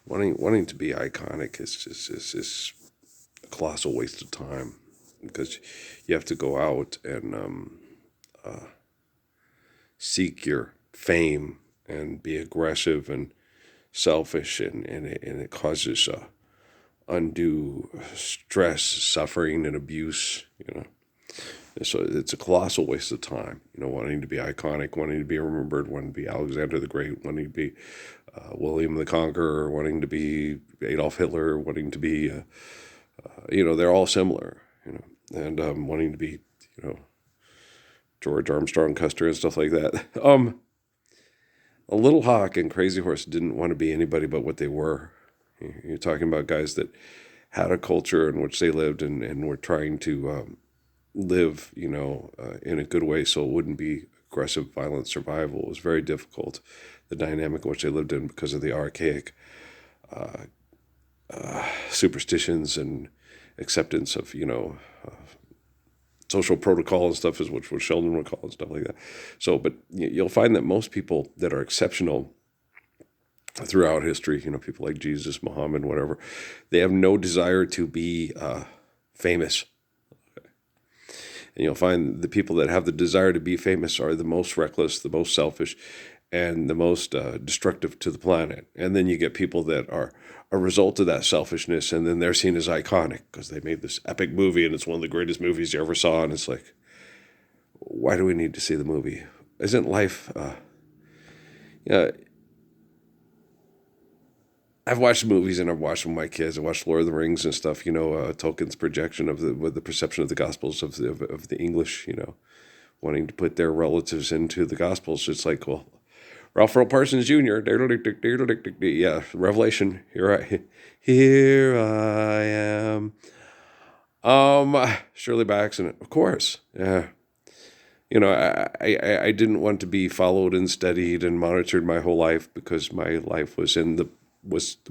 wanting to be iconic is a colossal waste of time, because you have to go out and seek your fame and be aggressive and selfish, and it causes undue stress, suffering, and abuse. So it's a colossal waste of time. Wanting to be iconic, wanting to be remembered, wanting to be Alexander the Great, wanting to be William the Conqueror, wanting to be Adolf Hitler, wanting to be they're all similar. And wanting to be George Armstrong Custer and stuff like that. A Little Hawk and Crazy Horse didn't want to be anybody but what they were. You're talking about guys that had a culture in which they lived, and were trying to live, in a good way, so it wouldn't be aggressive, violent survival. It was very difficult, the dynamic in which they lived in, because of the archaic superstitions and acceptance of, social protocol and stuff, is what Sheldon would call it, stuff like that. So, but you'll find that most people that are exceptional throughout history, people like Jesus, Muhammad, whatever, they have no desire to be famous. And you'll find the people that have the desire to be famous are the most reckless, the most selfish, and the most destructive to the planet. And then you get people that are a result of that selfishness, and then they're seen as iconic because they made this epic movie, and it's one of the greatest movies you ever saw. And it's like, why do we need to see the movie? Isn't life... I've watched movies, and I've watched them with my kids. I watched Lord of the Rings and stuff. Tolkien's projection of the perception of the Gospels of the English. Wanting to put their relatives into the Gospels. It's like, well, Ralph Earl Parsons Jr. Yeah, Revelation. Here I am. Shirley by accident, of course. Yeah. I didn't want to be followed and studied and monitored my whole life, because my life was the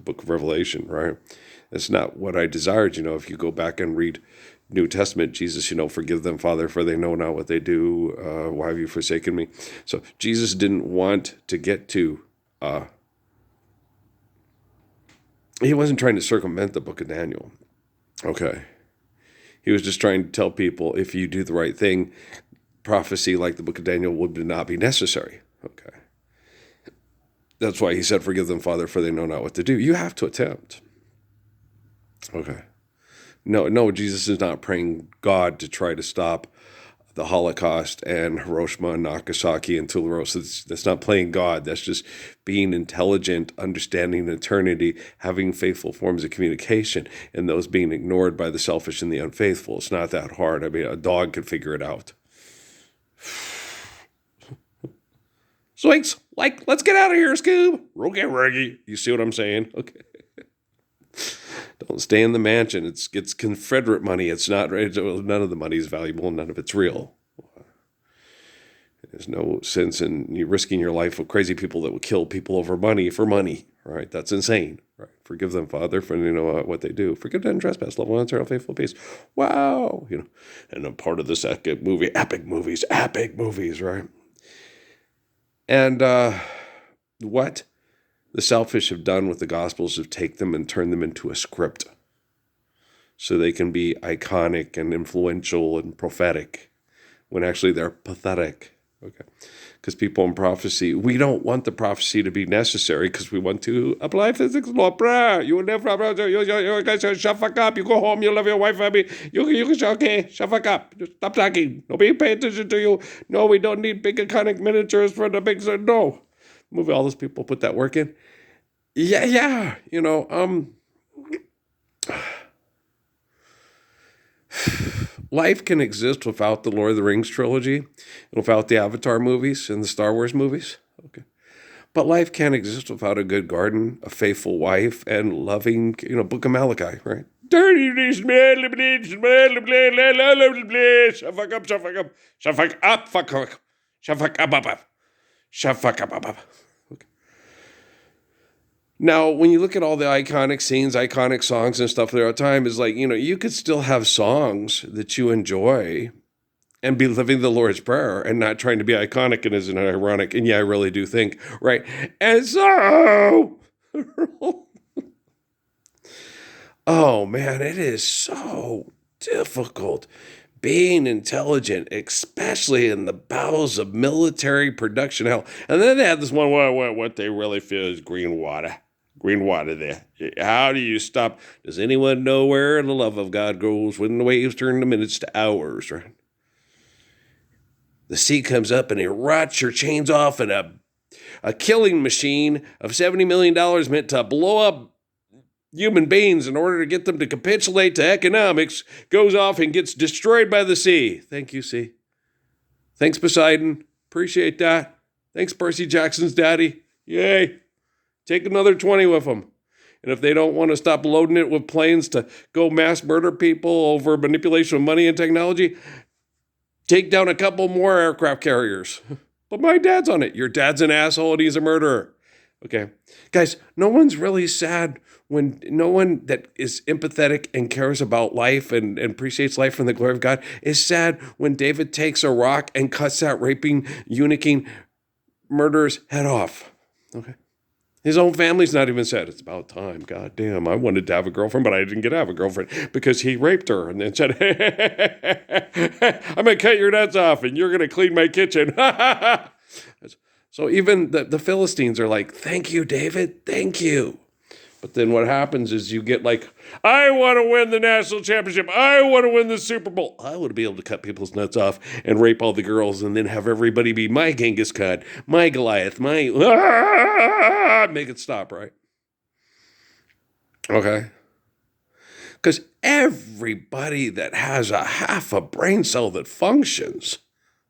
book of Revelation, right? That's not what I desired. If you go back and read New Testament, Jesus, forgive them, Father, for they know not what they do. Why have you forsaken me? So Jesus didn't want to get to, he wasn't trying to circumvent the book of Daniel. Okay. He was just trying to tell people, if you do the right thing, prophecy like the book of Daniel would not be necessary. Okay. That's why he said, forgive them, Father, for they know not what to do. You have to attempt. Okay. No, Jesus is not praying God to try to stop the Holocaust and Hiroshima and Nagasaki and Tularosa. That's not playing God. That's just being intelligent, understanding eternity, having faithful forms of communication, and those being ignored by the selfish and the unfaithful. It's not that hard. I mean, a dog could figure it out. Zoinks! Let's get out of here, Scoob. Okay, Reggie. You see what I'm saying? Okay. Don't stay in the mansion. It's Confederate money. It's not. None of the money is valuable. None of it's real. There's no sense in you risking your life with crazy people that would kill people over money for money. Right? That's insane. Right? Forgive them, Father, for what they do. Forgive them and trespass. Love one eternal, faithful peace. Wow. And a part of this epic movies, right? And what the selfish have done with the Gospels is take them and turn them into a script, so they can be iconic and influential and prophetic, when actually they're pathetic. Okay, because people in prophecy, we don't want the prophecy to be necessary, because we want to apply physics law. You will never. You guys shut fuck up. You go home. You love your wife. I mean, you can okay. Shut fuck up. Just stop talking. Nobody pay attention to you. No, we don't need big iconic miniatures for the big. No, movie. All those people put that work in. Yeah. Life can exist without the Lord of the Rings trilogy, and without the Avatar movies and the Star Wars movies. Okay. But life can't exist without a good garden, a faithful wife, and loving, Book of Malachi, right? Now, when you look at all the iconic scenes, iconic songs and stuff throughout time, is like, you could still have songs that you enjoy and be living the Lord's Prayer and not trying to be iconic and isn't ironic. And yeah, I really do think, right? And so, Oh man, it is so difficult being intelligent, especially in the bowels of military production hell. And then they had this one, what they really feel is green water. Green water there. How do you stop? Does anyone know where the love of God goes when the waves turn the minutes to hours, right? The sea comes up and it rots your chains off, and a killing machine of $70 million meant to blow up human beings in order to get them to capitulate to economics goes off and gets destroyed by the sea. Thank you, sea. Thanks, Poseidon. Appreciate that. Thanks, Percy Jackson's daddy. Yay. Take another 20 with them. And if they don't want to stop loading it with planes to go mass murder people over manipulation of money and technology, take down a couple more aircraft carriers. But my dad's on it. Your dad's an asshole and he's a murderer. Okay. Guys, no one's really sad when no one that is empathetic and cares about life and appreciates life and the glory of God is sad when David takes a rock and cuts that raping, eunuching murderer's head off. Okay. His own family's not even sad. It's about time. God damn, I wanted to have a girlfriend, but I didn't get to have a girlfriend because he raped her and then said, I'm going to cut your nuts off and you're going to clean my kitchen. So even the Philistines are like, thank you, David. Thank you. But then what happens is you get like, I want to win the national championship. I want to win the Super Bowl. I want to be able to cut people's nuts off and rape all the girls and then have everybody be my Genghis Khan, my Goliath, my... Make it stop, right? Okay. Because everybody that has a half a brain cell that functions,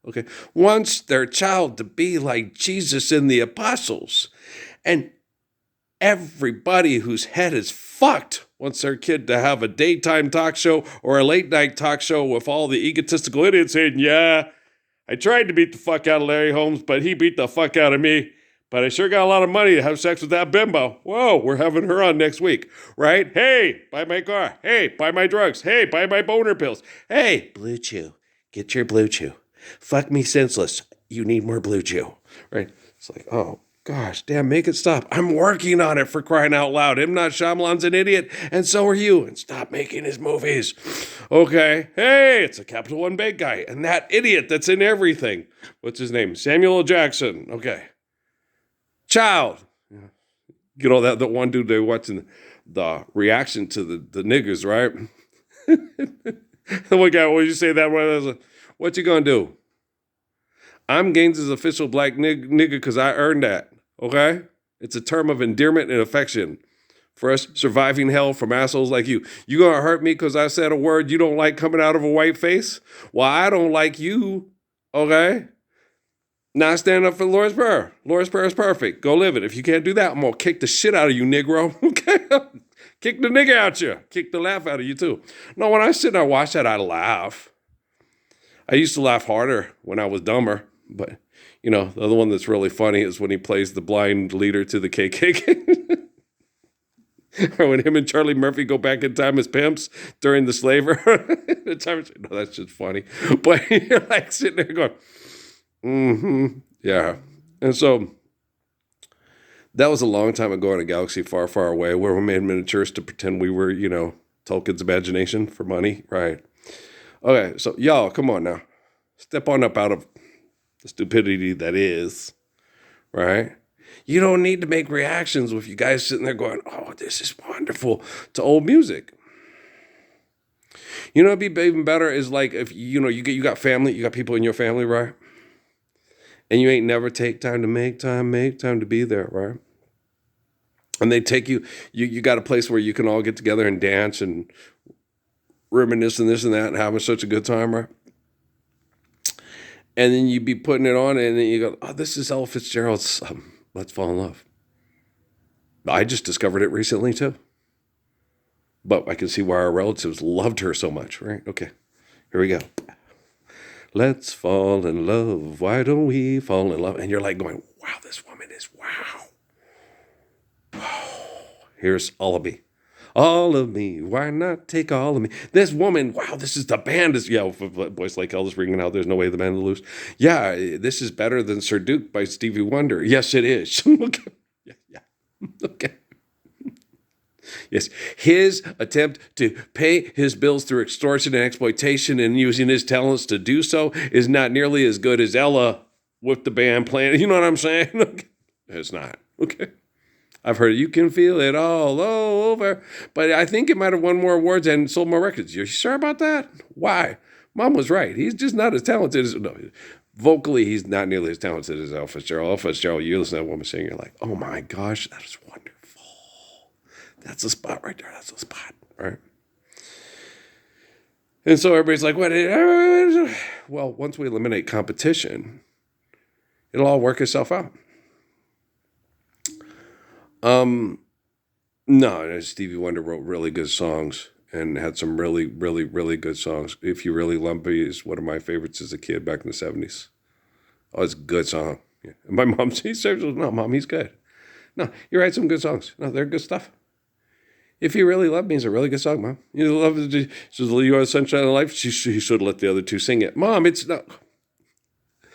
okay, wants their child to be like Jesus and the apostles. And everybody whose head is fucked wants their kid to have a daytime talk show or a late night talk show with all the egotistical idiots saying, yeah, I tried to beat the fuck out of Larry Holmes, but he beat the fuck out of me. But I sure got a lot of money to have sex with that bimbo. Whoa, we're having her on next week, right? Hey, buy my car. Hey, buy my drugs. Hey, buy my boner pills. Hey, Blue Chew. Get your Blue Chew. Fuck me senseless. You need more Blue Chew, right? It's like, oh, gosh, damn, make it stop. I'm working on it, for crying out loud. M. Night Shyamalan's an idiot, and so are you. And stop making his movies. Okay, hey, it's a Capital One Bank guy, and that idiot that's in everything. What's his name? Samuel L. Jackson. Okay. Child. You know, that one dude they watching the reaction to the niggers, right? The one guy, what did you say that one? What you gonna do? I'm Gaines's official black nigga because I earned that, okay? It's a term of endearment and affection for us surviving hell from assholes like you. You gonna hurt me because I said a word you don't like coming out of a white face? Well, I don't like you, okay? Now stand up for Lord's Prayer. Lord's Prayer is perfect. Go live it. If you can't do that, I'm going to kick the shit out of you, Negro. Okay? Kick the nigga out you. Kick the laugh out of you, too. No, when I sit and I watch that, I laugh. I used to laugh harder when I was dumber. But, you know, the other one that's really funny is when he plays the blind leader to the KKK. Or when him and Charlie Murphy go back in time as pimps during the slavery. No, that's just funny. But you're like sitting there going... Mm-hmm. Yeah. And so that was a long time ago in a galaxy far, far away where we made miniatures to pretend we were, you know, Tolkien's imagination for money. Right. Okay. So y'all, come on now. Step on up out of the stupidity that is. Right. You don't need to make reactions with you guys sitting there going, oh, this is wonderful, to old music. You know, it'd be even better is like if, you know, you got family, you got people in your family, right? And you ain't never take time to make time to be there, right? And they take you got a place where you can all get together and dance and reminisce and this and that and having such a good time, right? And then you be putting it on and then you go, oh, this is Ella Fitzgerald's Let's Fall in Love. I just discovered it recently too. But I can see why our relatives loved her so much, right? Okay, here we go. Let's fall in love. Why don't we fall in love? And you're like going, wow, this woman is wow. Here's all of me. All of me. Why not take all of me? This woman, wow, this is the band. Yeah, voice like Elvis ringing out, there's no way the band will lose. Yeah, this is better than Sir Duke by Stevie Wonder. Yes, it is. Okay. Yeah. Okay. Yes, his attempt to pay his bills through extortion and exploitation and using his talents to do so is not nearly as good as Ella with the band playing. You know what I'm saying? Okay. It's not. Okay. I've heard you can feel it all over. But I think it might have won more awards and sold more records. You sure about that? Why? Mom was right. He's just not as talented as... No, vocally, he's not nearly as talented as Elvis Fitzgerald. Elvis Fitzgerald, you listen to that woman sing, you're like, oh my gosh, that is wonderful. That's a spot right there. That's a spot, right? And so everybody's like, what? Well, once we eliminate competition, it'll all work itself out. No, Stevie Wonder wrote really good songs and had some really, really, really good songs. If You Really Love Me is one of my favorites as a kid back in the 70s. Oh, it's a good song. Yeah. And my mom, she says, no, Mom, he's good. No, you write some good songs. No, they're good stuff. If You Really Love Me is a really good song, Mom. You love it. She says, You Are the Sunshine of Life. She should let the other two sing it. Mom, it's not.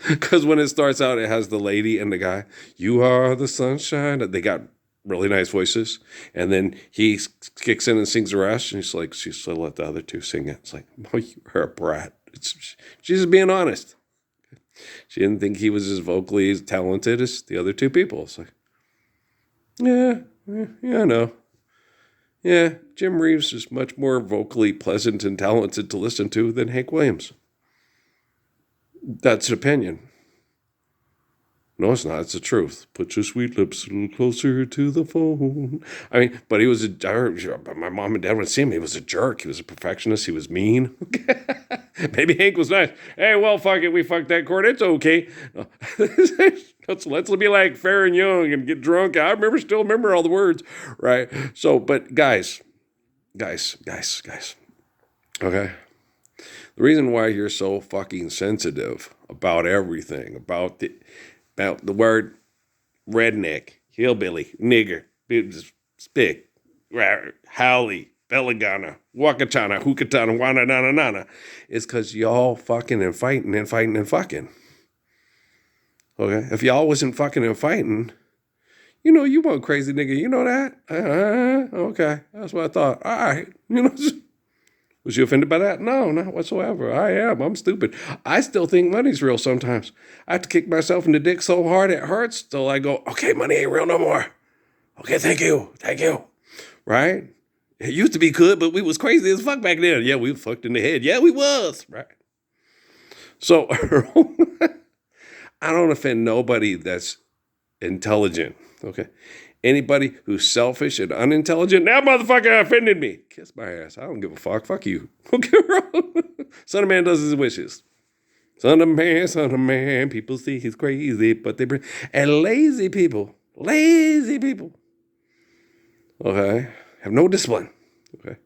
Because when it starts out, it has the lady and the guy. You are the sunshine. They got really nice voices. And then he kicks in and sings the rest. And she should let the other two sing it. It's like, oh, you're a brat. She's just being honest. She didn't think he was as vocally as talented as the other two people. It's like, yeah, I know. Yeah, Jim Reeves is much more vocally pleasant and talented to listen to than Hank Williams. That's an opinion. No, it's not. It's the truth. Put your sweet lips a little closer to the phone. I mean, but he was my mom and dad would see him. He was a jerk. He was a perfectionist. He was mean. Maybe Hank was nice. Hey, well, fuck it. We fucked that chord. It's okay. No. Let's be like fair and young and get drunk. I still remember all the words, right? So, but guys. Okay. The reason why you're so fucking sensitive about everything, about the word redneck, hillbilly, nigger, spick, howley, belagana, wakatana, hookatana, wana, nana, nana, is because y'all fucking and fighting and fighting and fucking. Okay? If y'all wasn't fucking and fighting, you want crazy nigga. You know that? Okay. That's what I thought. All right. Was you offended by that? No, not whatsoever. I am. I'm stupid. I still think money's real sometimes. I have to kick myself in the dick so hard it hurts till I go, okay, money ain't real no more. Okay, thank you. Right? It used to be good, but we was crazy as fuck back then. Yeah, we fucked in the head. Yeah, we was. Right? So, I don't offend nobody that's intelligent. Okay? Anybody who's selfish and unintelligent, that motherfucker offended me. Kiss my ass. I don't give a fuck. Fuck you. Okay, Son of Man does his wishes. Son of man. People see he's crazy, but they bring... And lazy people, okay, have no discipline. Okay.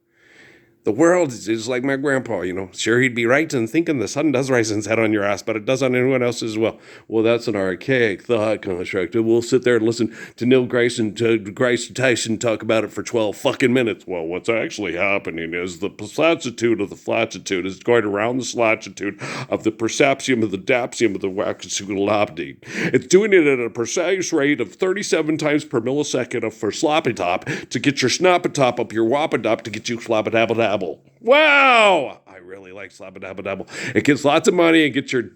The world is like my grandpa, Sure, he'd be right in thinking the sun does rise and set on your ass, but it does on anyone else's as well. Well, that's an archaic thought construct. We'll sit there and listen to Neil Tyson talk about it for 12 fucking minutes. Well, what's actually happening is the platitude of the flatitude is going around the slatitude of the perceptium of the dapsium of the waxulopty. It's doing it at a precise rate of 37 times per millisecond for sloppy top to get your snoppatop up your wappadop to get you slabba-dabba-dabba. Wow! I really like slabba-dabba-dabble. It gets lots of money and gets your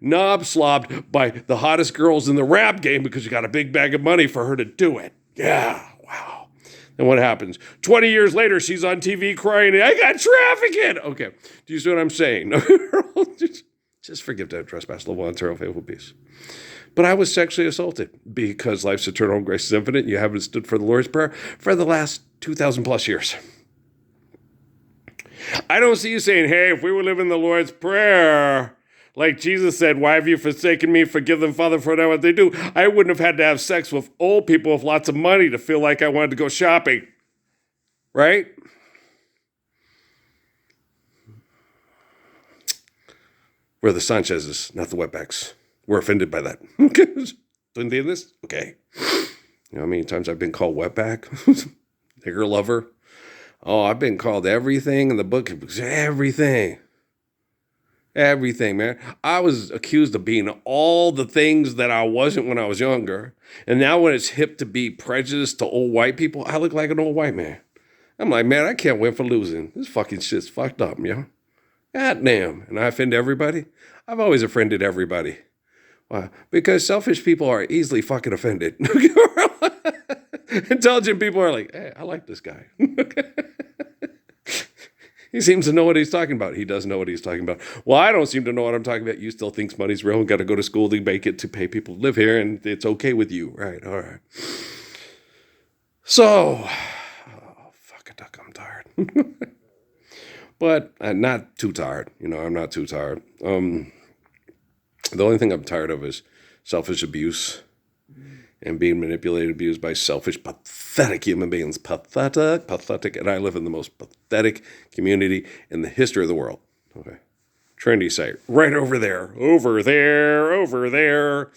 knob slobbed by the hottest girls in the rap game because you got a big bag of money for her to do it. Yeah, wow. And what happens? 20 years later, she's on TV crying, I got trafficked! Okay, do you see what I'm saying? Just forgive that trespass, level on terrible faithful peace. But I was sexually assaulted because life's eternal grace is infinite. You haven't stood for the Lord's Prayer for the last 2,000 plus years. I don't see you saying, hey, if we were living the Lord's Prayer, like Jesus said, why have you forsaken me? Forgive them, Father, for what they do. I wouldn't have had to have sex with old people with lots of money to feel like I wanted to go shopping. Right? We're the Sanchez's, not the wetbacks. We're offended by that. Didn't they this? Okay. You know how many times I've been called wetback? Nigger lover. Oh, I've been called everything in the book. Everything. Everything, man. I was accused of being all the things that I wasn't when I was younger. And now when it's hip to be prejudiced to old white people, I look like an old white man. I'm like, man, I can't win for losing. This fucking shit's fucked up, yo. God damn. And I offend everybody? I've always offended everybody. Why? Because selfish people are easily fucking offended. Intelligent people are like, hey, I like this guy. He seems to know what he's talking about. He does know what he's talking about. Well, I don't seem to know what I'm talking about. You still think money's real and got to go to school to make it to pay people to live here, and it's okay with you. Right, all right. So, fuck a duck, I'm tired. But I'm not too tired. I'm not too tired. The only thing I'm tired of is selfish abuse and being manipulated, abused by selfish, pathetic human beings. Pathetic. And I live in the most pathetic community in the history of the world. Okay. Trendy site. Right over there. Over there.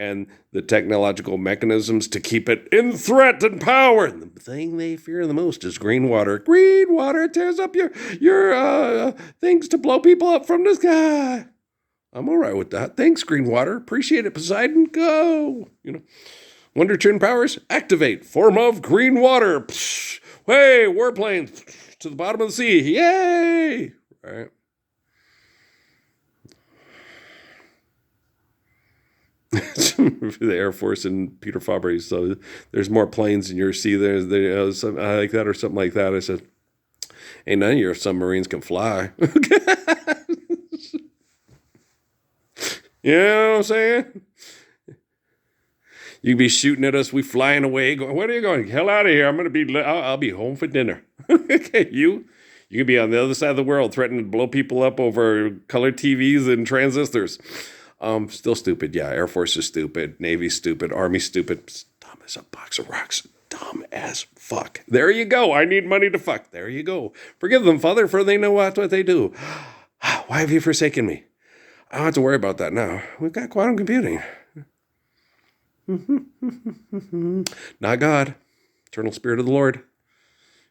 And the technological mechanisms to keep it in threat and power. And the thing they fear the most is green water. Green water tears up your things to blow people up from the sky. I'm all right with that. Thanks, green water. Appreciate it, Poseidon. Go. Wonder Twin powers, activate. Form of green water. Psh, hey, warplanes to the bottom of the sea. Yay! Right. The Air Force and Peter Fabre. So there's more planes in your sea there, something like that or something like that. I said, ain't none of your submarines can fly. You know what I'm saying? You be shooting at us, we flying away, going, where are you going? Hell out of here. I'll be home for dinner. Okay, you can be on the other side of the world threatening to blow people up over colored TVs and transistors. Still stupid. Yeah, Air Force is stupid. Navy's stupid. Army's stupid. Dumb as a box of rocks. Dumb as fuck. There you go. I need money to fuck. There you go. Forgive them, Father, for they know what they do. Why have you forsaken me? I don't have to worry about that now. We've got quantum computing. Not God. Eternal Spirit of the Lord.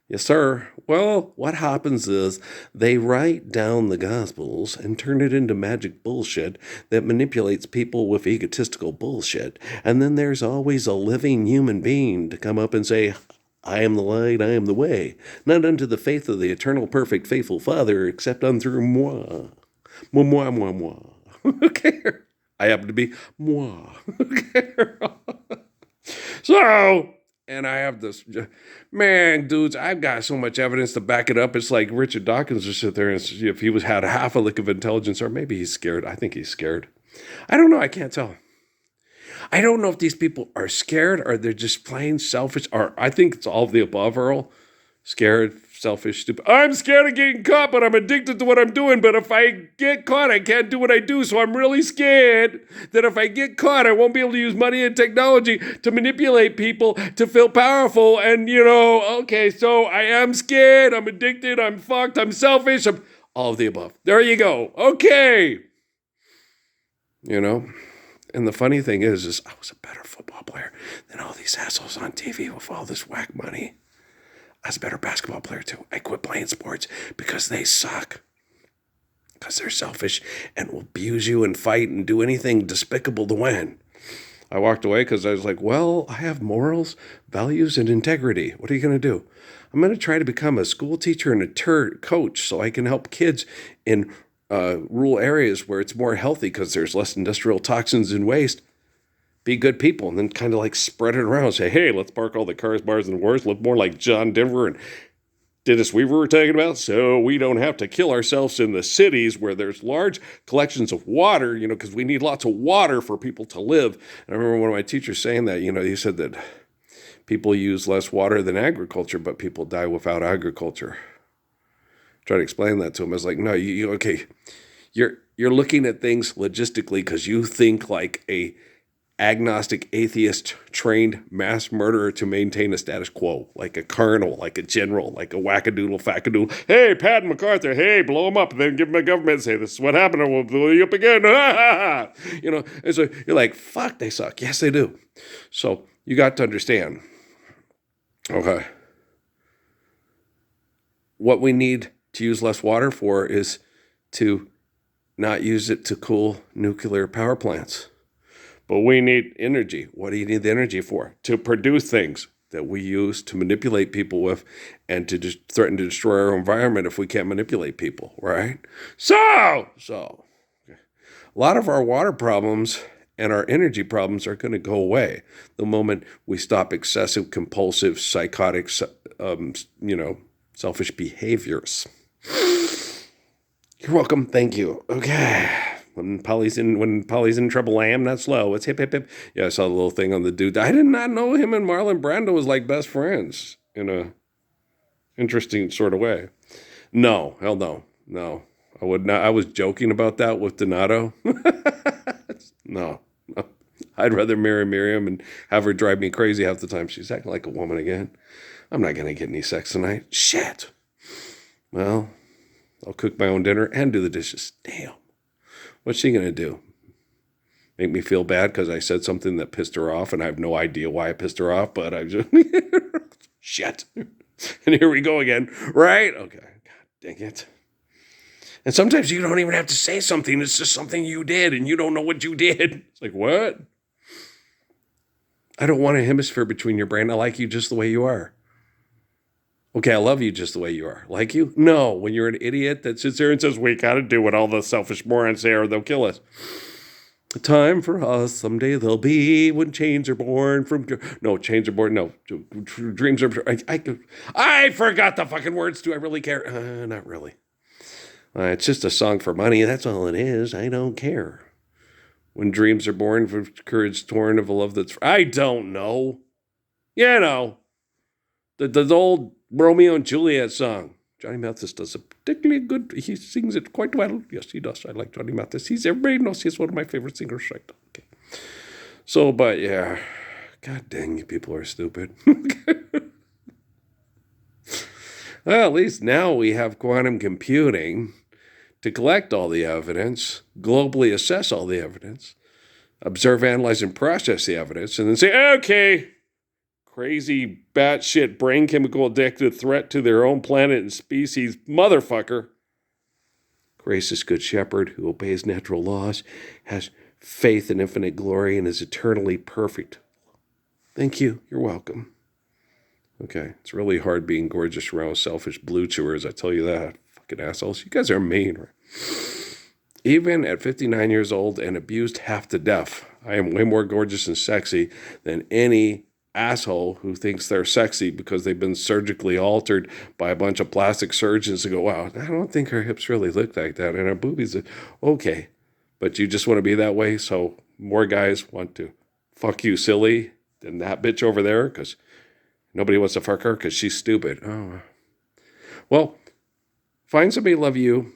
Yes, sir. Well, what happens is they write down the Gospels and turn it into magic bullshit that manipulates people with egotistical bullshit. And then there's always a living human being to come up and say, I am the light, I am the way. Not unto the faith of the eternal, perfect, faithful Father, except unto moi. Moi. Okay. I happen to be moi. Okay. So, and I have this, man, dudes, I've got so much evidence to back it up. It's like Richard Dawkins just sit there and if he had half a lick of intelligence, or maybe he's scared. I think he's scared. I don't know. I can't tell. I don't know if these people are scared or they're just plain selfish, or I think it's all of the above, Earl. Scared, selfish, stupid. I'm scared of getting caught, but I'm addicted to what I'm doing. But if I get caught, I can't do what I do. So I'm really scared that if I get caught, I won't be able to use money and technology to manipulate people to feel powerful. And, okay, so I am scared. I'm addicted. I'm fucked. I'm selfish. I'm all of the above. There you go. Okay. And the funny thing is I was a better football player than all these assholes on TV with all this whack money. I was a better basketball player too. I quit playing sports because they suck. Because they're selfish and will abuse you and fight and do anything despicable to win. I walked away because I was like, well, I have morals, values, and integrity. What are you going to do? I'm going to try to become a school teacher and a coach so I can help kids in rural areas where it's more healthy because there's less industrial toxins and waste. Be good people, and then kind of like spread it around. Say, hey, let's park all the cars, bars, and wars. Look more like John Denver and Dennis Weaver were talking about, so we don't have to kill ourselves in the cities where there's large collections of water, because we need lots of water for people to live. And I remember one of my teachers saying that, he said that people use less water than agriculture, but people die without agriculture. Try to explain that to him. I was like, no, you're looking at things logistically because you think like a agnostic, atheist, trained mass murderer to maintain a status quo, like a colonel, like a general, like a wackadoodle, fackadoodle. Hey, Patton MacArthur, hey, blow him up, and then give him a government and say, this is what happened, and we'll blow you up again. And so you're like, fuck, they suck. Yes, they do. So you got to understand, okay, what we need to use less water for is to not use it to cool nuclear power plants. But we need energy. What do you need the energy for? To produce things that we use to manipulate people with and to just threaten to destroy our environment if we can't manipulate people, right? So a lot of our water problems and our energy problems are going to go away the moment we stop excessive, compulsive, psychotic, selfish behaviors. You're welcome. Thank you. Okay. When Polly's in trouble, I am not slow. It's hip, hip, hip. Yeah, I saw the little thing on the dude. I did not know him and Marlon Brando was like best friends in a interesting sort of way. No, hell no. No. I would not. I was joking about that with Donato. No. I'd rather marry Miriam and have her drive me crazy half the time. She's acting like a woman again. I'm not going to get any sex tonight. Shit. Well, I'll cook my own dinner and do the dishes. Damn. What's she going to do? Make me feel bad because I said something that pissed her off and I have no idea why I pissed her off, but I just... Shit. And here we go again. Right? Okay. God dang it. And sometimes you don't even have to say something. It's just something you did and you don't know what you did. It's like, what? I don't want a hemisphere between your brain. I like you just the way you are. Okay, I love you just the way you are. Like you? No, when you're an idiot that sits there and says, we got to do what all the selfish morons say or they'll kill us. A time for us, someday there'll be when chains are born from... No, chains are born, no. Dreams are... I forgot the fucking words. Do I really care? Not really. It's just a song for money. That's all it is. I don't care. When dreams are born from courage torn of a love that's... I don't know. You know. The old Romeo and Juliet song. Johnny Mathis does a particularly good... He sings it quite well. Yes, he does. I like Johnny Mathis. Everybody knows he's one of my favorite singers, right? Okay. So, but yeah. God dang, you people are stupid. Well, at least now we have quantum computing to collect all the evidence, globally assess all the evidence, observe, analyze, and process the evidence, and then say, okay, crazy, batshit, brain chemical addicted threat to their own planet and species, motherfucker. Gracious good shepherd who obeys natural laws, has faith in infinite glory, and is eternally perfect. Thank you. You're welcome. Okay, it's really hard being gorgeous around selfish blue chewers, I tell you that. Fucking assholes. You guys are mean, right? Even at 59 years old and abused half to death, I am way more gorgeous and sexy than any asshole who thinks they're sexy because they've been surgically altered by a bunch of plastic surgeons to go, wow, I don't think her hips really look like that, and her boobies are okay. But you just want to be that way, so more guys want to fuck you silly than that bitch over there because nobody wants to fuck her because she's stupid. Oh, well, find somebody to love you.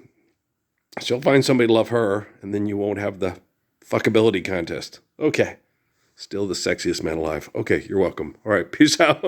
She'll find somebody to love her, and then you won't have the fuckability contest. Okay. Still the sexiest man alive. Okay, you're welcome. All right, peace out.